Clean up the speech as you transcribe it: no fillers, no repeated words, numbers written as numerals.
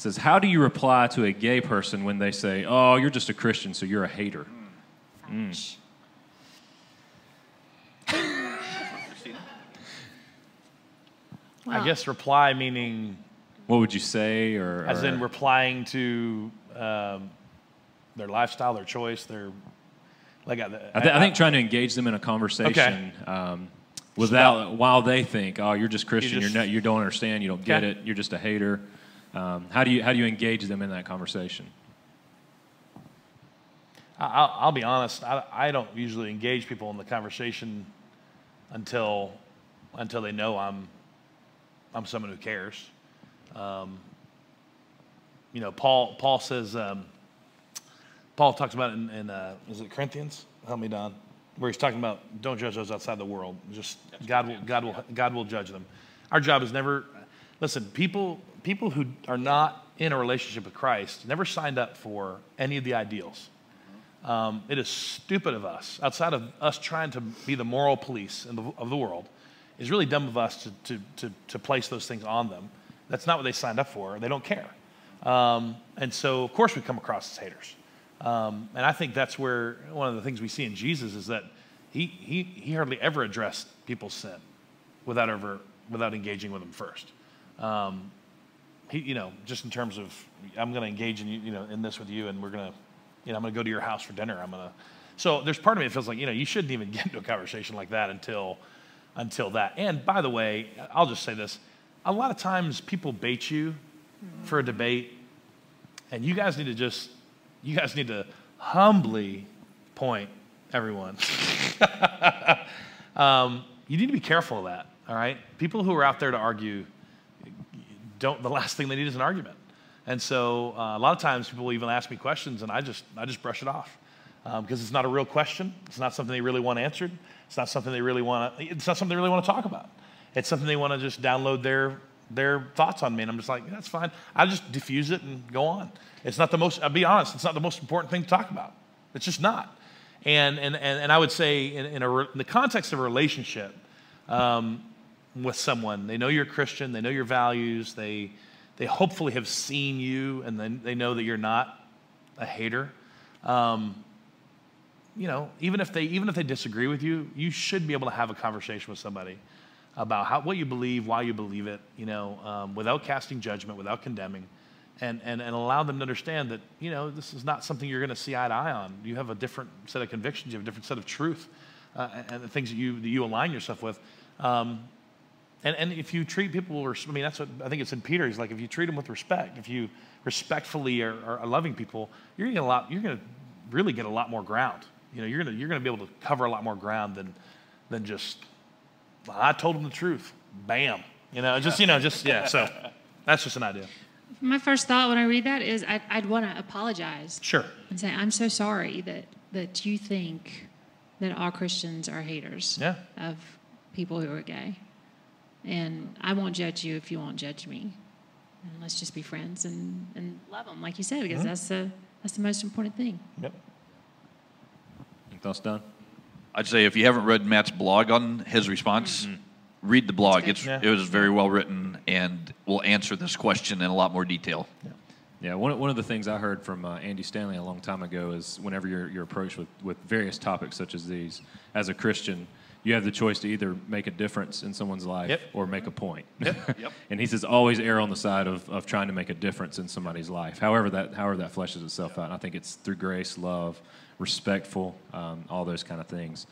says, how do you reply to a gay person when they say, oh, you're just a Christian, so you're a hater? Ouch. I guess reply meaning... What would you say? As in replying to their lifestyle, their choice, their... I think trying to engage them in a conversation while they think, oh, you're just Christian, you don't understand, you don't get it, you're just a hater. How do you engage them in that conversation? I'll be honest. I don't usually engage people in the conversation until they know I'm someone who cares. Paul says. Paul talks about it in is it Corinthians? Help me, Don. Where he's talking about don't judge those outside the world. Just God will judge them. Our job is never listen. People who are not in a relationship with Christ never signed up for any of the ideals. It is stupid of us, outside of us trying to be the moral police of the world, it's really dumb of us to place those things on them. That's not what they signed up for. They don't care. And so, of course, we come across as haters. And I think that's where one of the things we see in Jesus is that he hardly ever addressed people's sin without engaging with them first. Just in terms of I'm going to engage in this with you, and we're going to. I'm going to go to your house for dinner. So there's part of me that feels like, you shouldn't even get into a conversation like that until that. And by the way, I'll just say this. A lot of times people bait you for a debate, and you guys need to humbly point everyone. You need to be careful of that, all right? People who are out there to argue, the last thing they need is an argument. And so a lot of times people will even ask me questions, and I just brush it off because it's not a real question. It's not something they really want answered. It's not something they really want to talk about. It's something they want to just download their thoughts on me, and I'm just like, that's fine. I just diffuse it and go on. It's not the most. I'll be honest. It's not the most important thing to talk about. It's just not. And I would say in the context of a relationship with someone, they know you're a Christian. They know your values. They hopefully have seen you, and then they know that you're not a hater. Even if they disagree with you, you should be able to have a conversation with somebody about what you believe, why you believe it, without casting judgment, without condemning, and allow them to understand that, this is not something you're going to see eye to eye on. You have a different set of convictions, you have a different set of truth, and the things that you align yourself with. And if you treat people, that's what I think it's in Peter. He's like, if you treat them with respect, if you respectfully are loving people, you're going to really get a lot more ground. You're going to be able to cover a lot more ground than just, I told them the truth. Bam. So that's just an idea. My first thought when I read that is I'd want to apologize. Sure. And say, I'm so sorry that you think that all Christians are haters of people who are gay. And I won't judge you if you won't judge me. And let's just be friends and love them, like you said, because that's the most important thing. Yep. Any thoughts, Don? I'd say if you haven't read Matt's blog on his response, read the blog. It was very well written and will answer this question in a lot more detail. Yeah, one of the things I heard from Andy Stanley a long time ago is whenever you're approached with various topics such as these, as a Christian, you have the choice to either make a difference in someone's life or make a point. Yep. And he says always err on the side of trying to make a difference in somebody's life, however that fleshes itself out. And I think it's through grace, love, respectful, all those kind of things.